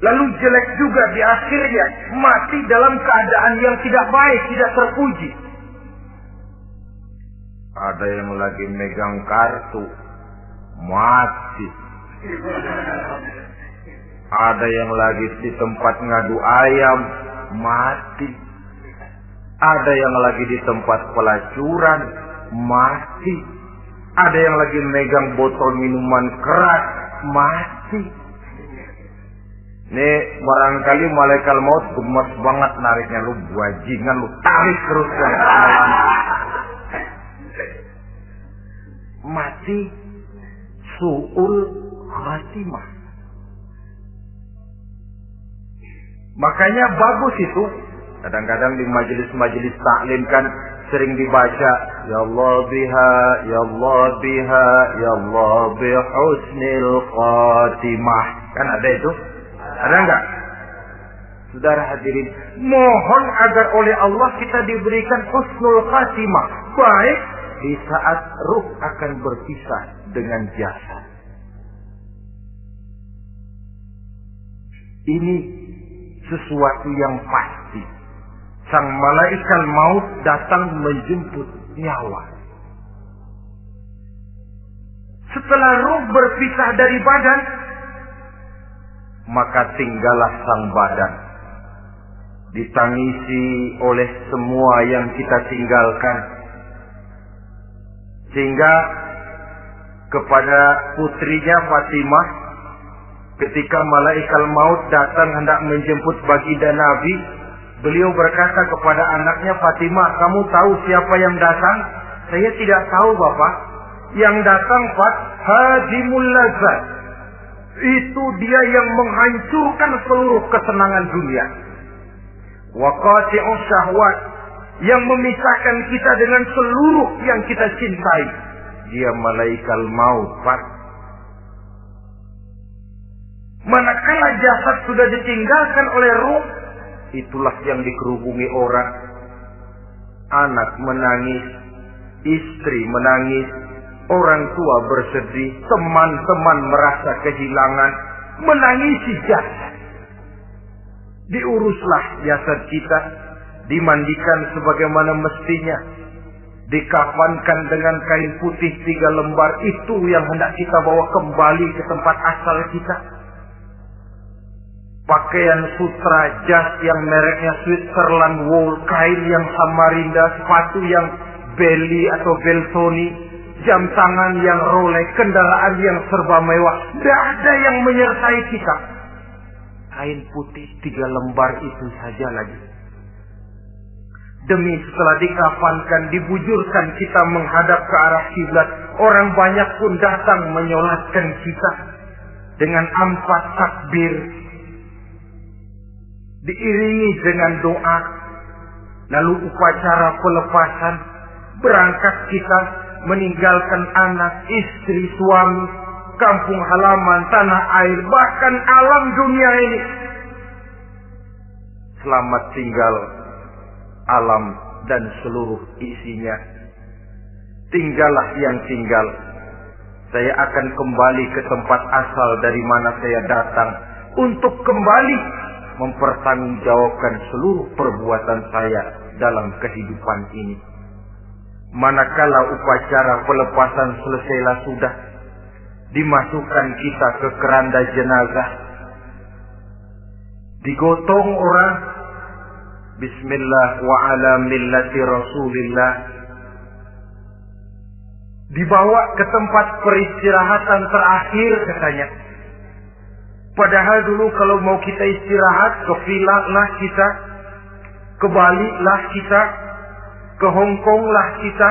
lalu jelek juga di akhirnya, mati dalam keadaan yang tidak baik, tidak terpuji. Ada yang lagi megang kartu, mati. Ada yang lagi di tempat ngadu ayam, mati. Ada yang lagi di tempat pelacuran, mati. Ada yang lagi megang botol minuman keras, mati. Nih barangkali malaikat maut gemes banget nariknya, lu bajingan, lu tarik terus kan. Mati su'ul khatimah. Makanya bagus itu. Kadang-kadang di majelis-majelis taklim kan sering dibaca, Ya Allah biha, Ya Allah biha, Ya Allah bihusnil khatimah. Kan ada itu? Ada enggak? Saudara hadirin, mohon agar oleh Allah kita diberikan husnul khatimah, baik di saat ruh akan berpisah dengan jasad. Ini sesuatu yang pasti. Sang malaikat maut datang menjemput nyawa. Setelah ruh berpisah dari badan, maka tinggallah sang badan. Ditangisi oleh semua yang kita tinggalkan. Sehingga kepada putrinya Fatimah, ketika malaikat maut datang hendak menjemput baginda Nabi, beliau berkata kepada anaknya, Fatimah, kamu tahu siapa yang datang? Saya tidak tahu, Bapak. Yang datang hadimul lazat. Itu dia yang menghancurkan seluruh kesenangan dunia. Wa qati'us syahwat, yang memisahkan kita dengan seluruh yang kita cintai. Dia malaikat maut, Pak. Manakala jasad sudah ditinggalkan oleh ruh, itulah yang dikerubungi orang. Anak menangis, istri menangis, orang tua bersedih, teman-teman merasa kehilangan, menangisi jasad. Diuruslah jasad kita, dimandikan sebagaimana mestinya, dikafankan dengan kain putih 3 lembar, itu yang hendak kita bawa kembali ke tempat asal kita. Pakaian sutra jas yang mereknya Switzerland wool, kain yang Samarinda, sepatu yang Belly atau Beltoni, jam tangan yang Rolex, kendaraan yang serba mewah, tidak ada yang menyertai kita. Kain putih 3 lembar itu saja lagi. Demi setelah dikafankan, dibujurkan kita menghadap ke arah kiblat, orang banyak pun datang menyolatkan kita dengan 4 takbir, diiringi dengan doa. Lalu upacara pelepasan, berangkat kita meninggalkan anak, istri, suami, kampung halaman, tanah air, bahkan alam dunia ini. Selamat tinggal alam dan seluruh isinya. Tinggallah yang tinggal. Saya akan kembali ke tempat asal dari mana saya datang, untuk kembali mempertanggungjawabkan seluruh perbuatan saya dalam kehidupan ini. Manakala upacara pelepasan selesailah sudah, dimasukkan kita ke keranda jenazah, digotong orang, bismillah wa ala millati rasulillah, dibawa ke tempat peristirahatan terakhir katanya. Padahal dulu kalau mau kita istirahat, ke villa lah kita, ke Bali lah kita, ke Hong Kong lah kita,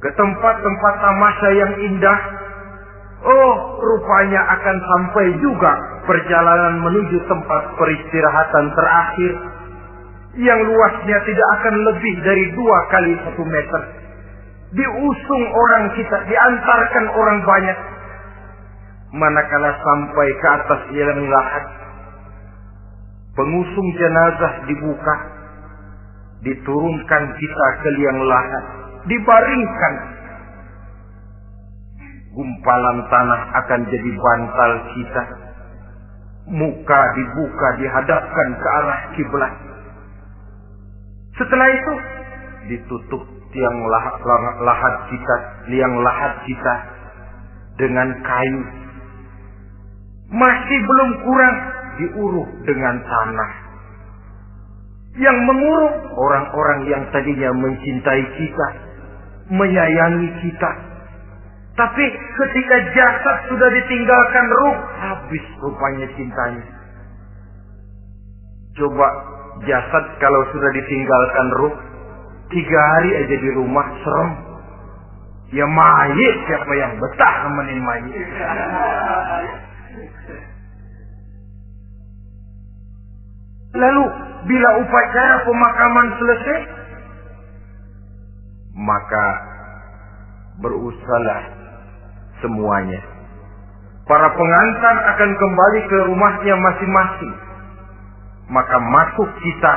ke tempat-tempat tamasya yang indah. Oh, rupanya akan sampai juga perjalanan menuju tempat peristirahatan terakhir, yang luasnya tidak akan lebih dari 2 kali 1 meter. Diusung orang kita, diantarkan orang banyak. Manakala sampai ke atas liang lahat, pengusung jenazah dibuka, diturunkan kita ke liang lahat, dibaringkan. Gumpalan tanah akan jadi bantal kita. Muka dibuka, dihadapkan ke arah kiblat. Setelah itu ditutup liang lahat kita dengan kayu. Masih belum kurang, diuruh dengan tanah. Yang menguruh orang-orang yang tadinya mencintai kita, menyayangi kita. Tapi ketika jasad sudah ditinggalkan ruh, habis rupanya cintanya. Coba jasad kalau sudah ditinggalkan ruh, 3 hari aja di rumah serem. Ya mayit, siapa yang betah nemenin mayit? Lalu bila upacara pemakaman selesai, maka berusahalah semuanya. Para pengantar akan kembali ke rumahnya masing-masing. Maka masuk kita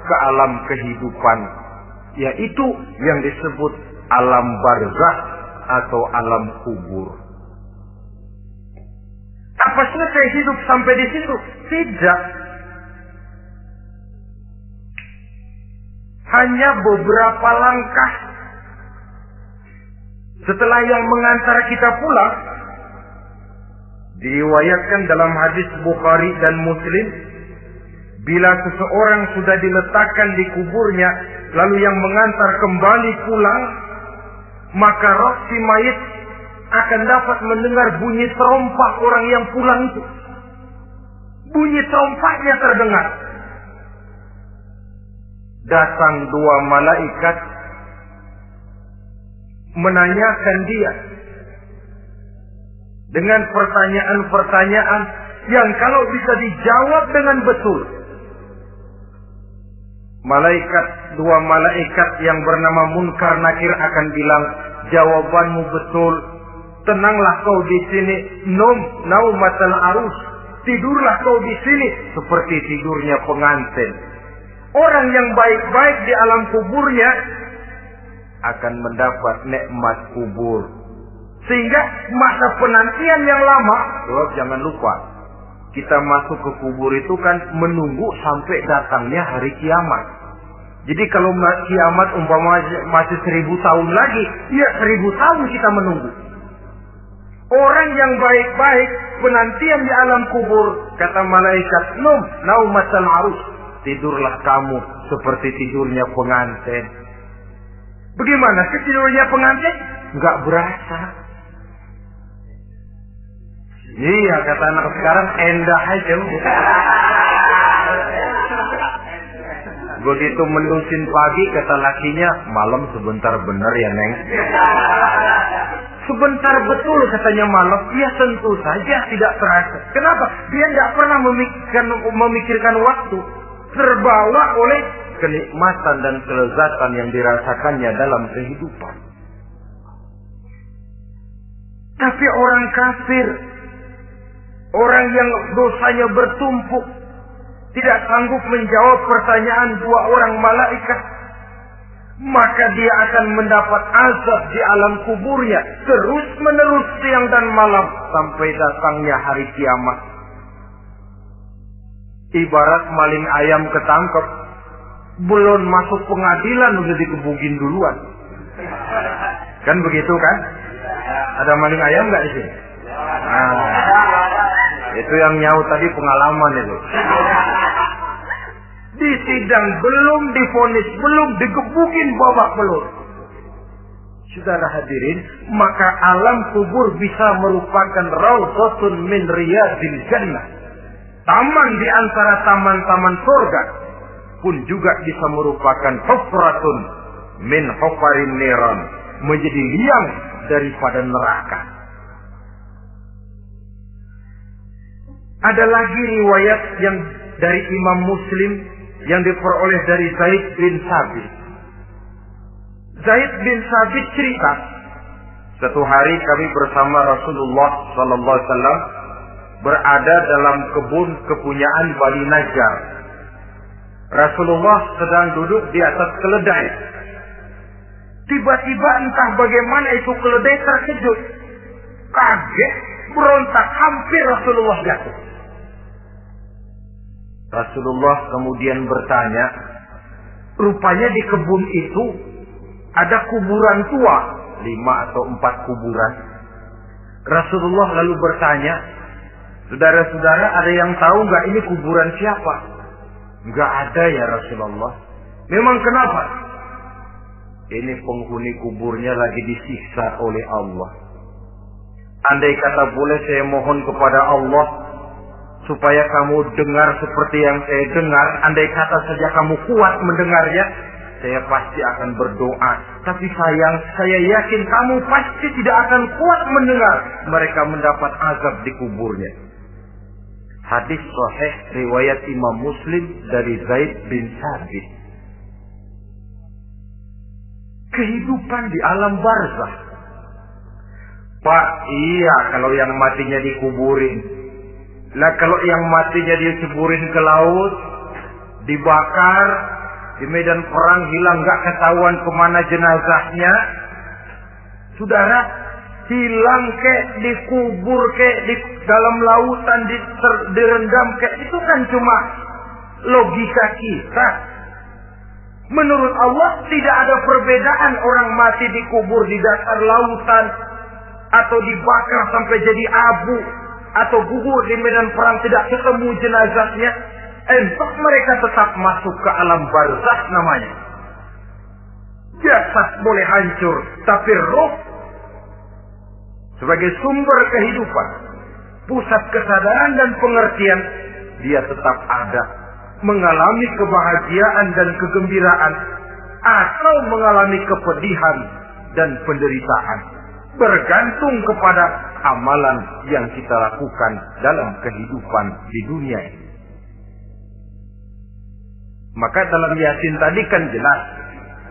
ke alam kehidupan, yaitu yang disebut alam barzakh atau alam kubur. Apa selesai hidup sampai di situ? Tidak. Hanya beberapa langkah setelah yang mengantar kita pulang, diriwayatkan dalam hadis Bukhari dan Muslim, bila seseorang sudah diletakkan di kuburnya, lalu yang mengantar kembali pulang, maka roh si mayit akan dapat mendengar bunyi terompah orang yang pulang itu. Bunyi terompahnya terdengar. Datang 2 malaikat menanyakan dia dengan pertanyaan-pertanyaan yang kalau bisa dijawab dengan betul. Dua malaikat yang bernama Munkar Nakir akan bilang, jawabanmu betul. Tenanglah kau di sini, naumatal arus. Tidurlah kau di sini seperti tidurnya pengantin. Orang yang baik-baik di alam kuburnya akan mendapat nikmat kubur. Sehingga masa penantian yang lama, jangan lupa, kita masuk ke kubur itu kan menunggu sampai datangnya hari kiamat. Jadi kalau kiamat umpama masih 1000 tahun lagi, ya 1000 tahun kita menunggu. Orang yang baik-baik penantian di alam kubur, kata malaikat, naumatal arus, tidurlah kamu seperti tidurnya pengantin. Bagaimana sih tidurnya pengantin? Enggak berasa. Iya, kata anak sekarang, endah aja. Begitu melusin pagi, kata lakinya, malam sebentar bener ya Neng. Sebentar betul katanya malam. Ya tentu saja tidak terasa. Kenapa? Dia tidak pernah memikirkan waktu. Terbawa oleh kenikmatan dan kelezatan yang dirasakannya dalam kehidupan. Tapi orang kafir, orang yang dosanya bertumpuk, tidak sanggup menjawab pertanyaan dua orang malaikat, maka dia akan mendapat azab di alam kuburnya terus menerus siang dan malam sampai datangnya hari kiamat. Ibarat maling ayam ketangkep, belum masuk pengadilan udah dikebukin duluan. Kan begitu kan? Ada maling ayam nggak di sini? Nah, itu yang nyaut tadi pengalaman itu. Di sidang belum divonis, belum digebukin babak belur. Saudara hadirin, maka alam kubur bisa merupakan raudhatun min riyadil jannah. Taman di antara taman-taman surga pun juga bisa merupakan hufratun min hufarin niran, menjadi liang daripada neraka. Ada lagi riwayat yang dari Imam Muslim yang diperoleh dari Zaid bin Sabit. Zaid bin Sabit cerita, satu hari kami bersama Rasulullah sallallahu alaihi wasallam berada dalam kebun kepunyaan Bani Najjar. Rasulullah sedang duduk di atas keledai. Tiba-tiba entah bagaimana itu keledai terkejut, kaget, berontak, hampir Rasulullah jatuh. Rasulullah kemudian bertanya, rupanya di kebun itu ada kuburan tua, 5 atau 4 kuburan. Rasulullah lalu bertanya, saudara-saudara ada yang tahu nggak ini kuburan siapa? Nggak ada ya Rasulullah. Memang kenapa? Ini penghuni kuburnya lagi disiksa oleh Allah. Andai kata boleh saya mohon kepada Allah supaya kamu dengar seperti yang saya dengar, andai kata saja kamu kuat mendengarnya, saya pasti akan berdoa. Tapi sayang, saya yakin kamu pasti tidak akan kuat mendengar mereka mendapat azab di kuburnya. Hadis sahih riwayat Imam Muslim dari Zaid bin Sabit. Kehidupan di alam barzakh. Pak, iya kalau yang matinya dikuburin. Lah kalau yang matinya diceburin ke laut, dibakar, di medan perang hilang gak ketahuan kemana jenazahnya. Saudara, hilang kek, dikubur kek, di dalam lautan, direndam kek, itu kan cuma logika kita. Menurut Allah tidak ada perbedaan orang mati dikubur di dasar lautan, atau dibakar sampai jadi abu, atau gugur di medan perang tidak ketemu jenazahnya. Entah mereka tetap masuk ke alam barzakh namanya. Jasad boleh hancur, tapi roh sebagai sumber kehidupan, pusat kesadaran dan pengertian, dia tetap ada, mengalami kebahagiaan dan kegembiraan, atau mengalami kepedihan dan penderitaan, bergantung kepada amalan yang kita lakukan dalam kehidupan di dunia ini. Maka dalam Yasin tadi kan jelas,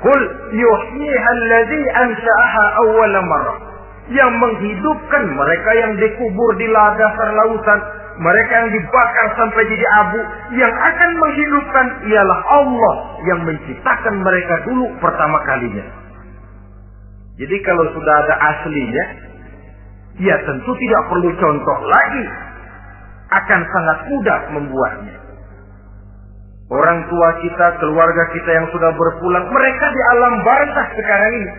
Qul yuhyiha alladzi ansha'aha awwala marrah. Yang menghidupkan mereka yang dikubur di dasar lautan, mereka yang dibakar sampai jadi abu, yang akan menghidupkan ialah Allah yang menciptakan mereka dulu pertama kalinya. Jadi kalau sudah ada aslinya, ya tentu tidak perlu contoh lagi, akan sangat mudah membuatnya. Orang tua kita, keluarga kita yang sudah berpulang, mereka di alam barzakh sekarang ini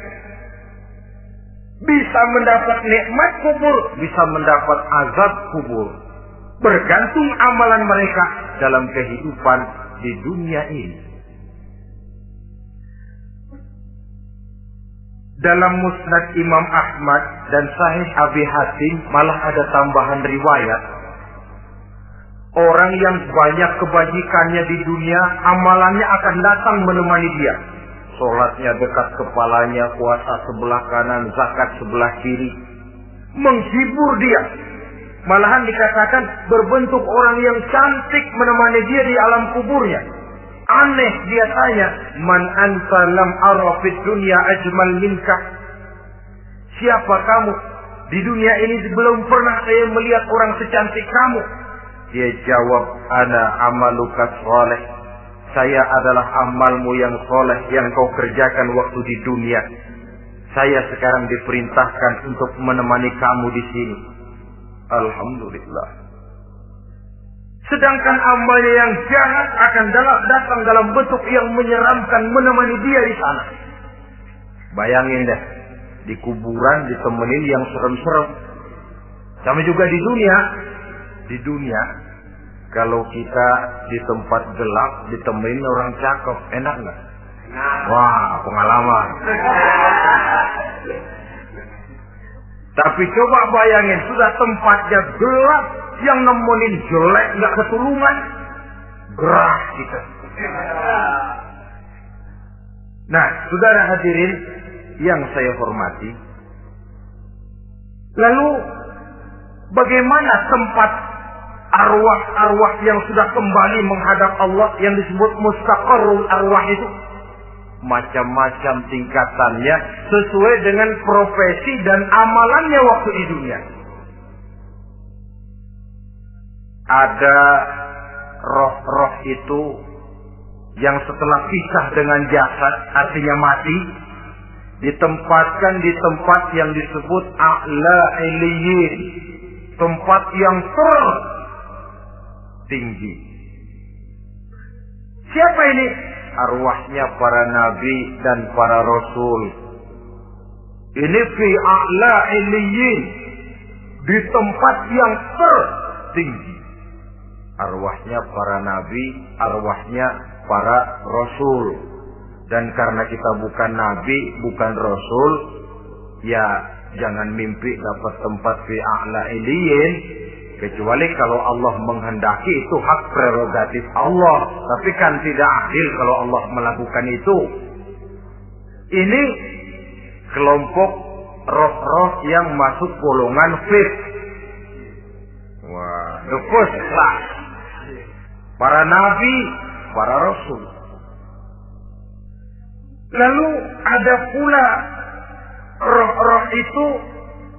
bisa mendapat nikmat kubur, bisa mendapat azab kubur. Bergantung amalan mereka dalam kehidupan di dunia ini. Dalam Musnad Imam Ahmad dan Sahih Abi Hatim malah ada tambahan riwayat. Orang yang banyak kebajikannya di dunia, amalannya akan datang menemani dia. Sholatnya dekat kepalanya, puasa sebelah kanan, zakat sebelah kiri. Menghibur dia. Malahan dikatakan berbentuk orang yang cantik menemani dia di alam kuburnya. Aneh dia tanya, man anta lam ara fid dunya ajmal minka? Siapa kamu? Di dunia ini belum pernah saya melihat orang secantik kamu. Dia jawab, ana amaluka sholeh. Saya adalah amalmu yang soleh yang kau kerjakan waktu di dunia. Saya sekarang diperintahkan untuk menemani kamu di sini. Alhamdulillah. Sedangkan amalnya yang jahat akan datang dalam bentuk yang menyeramkan menemani dia di sana. Bayangin deh, di kuburan ditemenin yang serem-serem. Sama juga di dunia. Di dunia, kalau kita di tempat gelap ditemenin orang cakep, enak nggak? Wah, pengalaman. Tapi coba bayangin, sudah tempatnya gelap, yang nemenin jelek, nggak ketulungan, gerah kita. Nah, saudara hadirin yang saya hormati, lalu bagaimana tempat arwah-arwah yang sudah kembali menghadap Allah yang disebut mustaqarrul arwah itu? Macam-macam tingkatannya sesuai dengan profesi dan amalannya waktu di dunia. Ada roh-roh itu yang setelah pisah dengan jasad, artinya mati, ditempatkan di tempat yang disebut a'la iliyyin, tempat yang tertinggi. Siapa ini? Arwahnya para nabi dan para rasul. Ini fi a'la iliyyin, di tempat yang tertinggi. Arwahnya para nabi, arwahnya para rasul. Dan karena kita bukan nabi, bukan rasul, ya jangan mimpi dapat tempat fi a'la iliyyin, kecuali kalau Allah menghendaki. Itu hak prerogatif Allah. Tapi kan tidak adil kalau Allah melakukan itu. Ini kelompok roh-roh yang masuk golongan fit. Wah, the first class. Para nabi, para rasul. Lalu ada pula roh-roh itu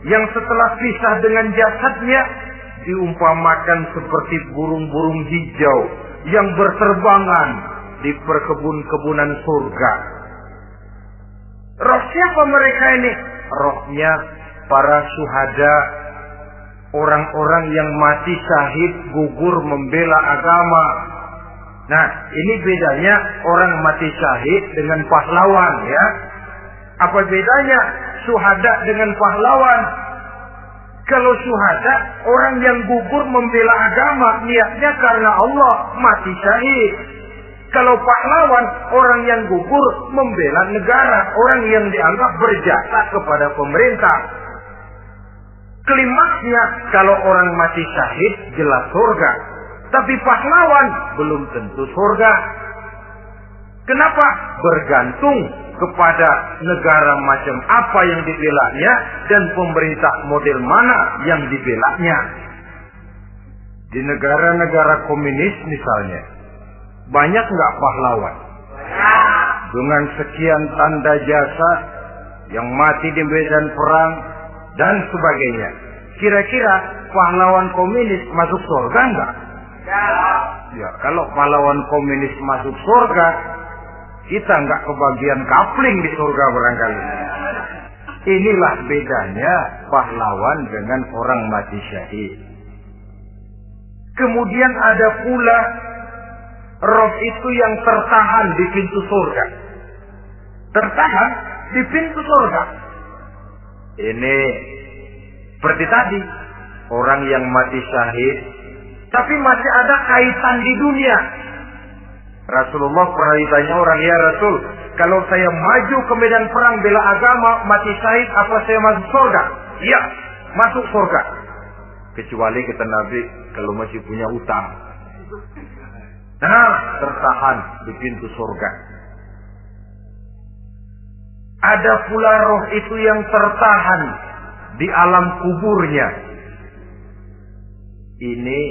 yang setelah pisah dengan jasadnya diumpamakan seperti burung-burung hijau yang berterbangan di perkebun-kebunan surga. Roh siapa mereka ini? Rohnya para syuhada, orang-orang yang mati syahid gugur membela agama. Nah, ini bedanya orang mati syahid dengan pahlawan, ya. Apa bedanya syuhada dengan pahlawan? Kalau syuhada, orang yang gugur membela agama, niatnya karena Allah, mati syahid. Kalau pahlawan, orang yang gugur membela negara, orang yang dianggap berjasa kepada pemerintah. Klimaksnya, kalau orang mati syahid, jelas surga. Tapi pahlawan, belum tentu surga. Kenapa? Bergantung kepada negara macam apa yang dibelanya dan pemerintah model mana yang dibelanya. Di negara-negara komunis misalnya, banyak nggak pahlawan? Dengan sekian tanda jasa yang mati di medan perang dan sebagainya. Kira-kira pahlawan komunis masuk surga nggak? Ya, kalau pahlawan komunis masuk surga, kita nggak kebagian kapling di surga barangkali. Inilah bedanya pahlawan dengan orang mati syahid. Kemudian ada pula roh itu yang tertahan di pintu surga. Tertahan di pintu surga. Ini seperti tadi, orang yang mati syahid, tapi masih ada kaitan di dunia. Rasulullah pernah ditanya orang, ya Rasul, kalau saya maju ke medan perang bela agama, mati syahid, apa saya masuk surga? Iya, masuk surga. Kecuali kata Nabi, kalau masih punya utang. Nah, tertahan di pintu surga. Ada pula roh itu yang tertahan di alam kuburnya. Ini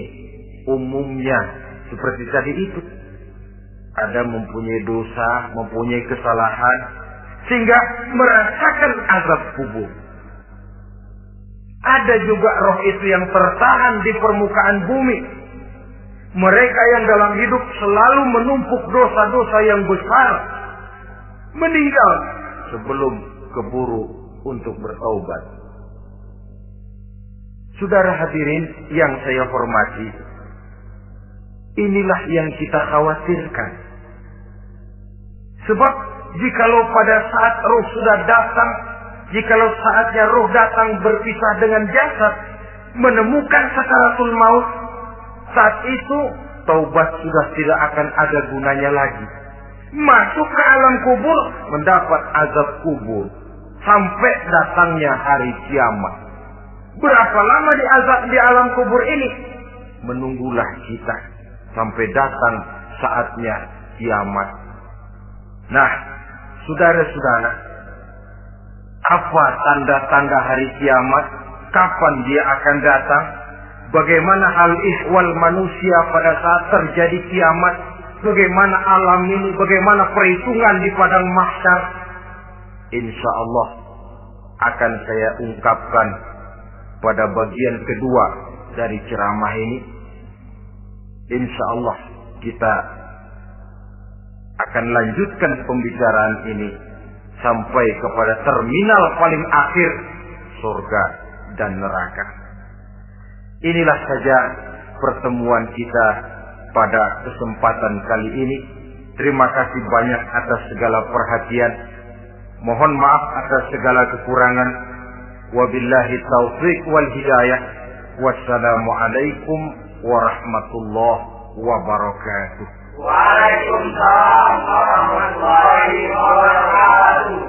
umumnya seperti tadi itu. Ada mempunyai dosa, mempunyai kesalahan, sehingga merasakan azab kubur. Ada juga roh itu yang tertahan di permukaan bumi. Mereka yang dalam hidup selalu menumpuk dosa-dosa yang besar, meninggal sebelum keburu untuk bertaubat. Saudara hadirin yang saya hormati, inilah yang kita khawatirkan. Sebab jikalau pada saat roh sudah datang, jikalau saatnya roh datang berpisah dengan jasad, menemukan sakaratul maut, saat itu taubat sudah tidak akan ada gunanya lagi. Masuk ke alam kubur, mendapat azab kubur, sampai datangnya hari kiamat. Berapa lama di alam kubur ini? Menunggulah kita sampai datang saatnya kiamat. Nah, saudara-saudara, apa tanda-tanda hari kiamat? Kapan dia akan datang? Bagaimana hal ihwal manusia pada saat terjadi kiamat? Bagaimana alam ini? Bagaimana perhitungan di padang mahsyar? Insya Allah akan saya ungkapkan pada bagian kedua dari ceramah ini. Insya Allah kita akan lanjutkan pembicaraan ini sampai kepada terminal paling akhir, surga dan neraka. Inilah saja pertemuan kita pada kesempatan kali ini. Terima kasih banyak atas segala perhatian. Mohon maaf atas segala kekurangan. Wabillahi taufiq wal hidayah. Wassalamualaikum warahmatullahi wabarakatuh. Waalaikumsalam warahmatullahi wabarakatuh.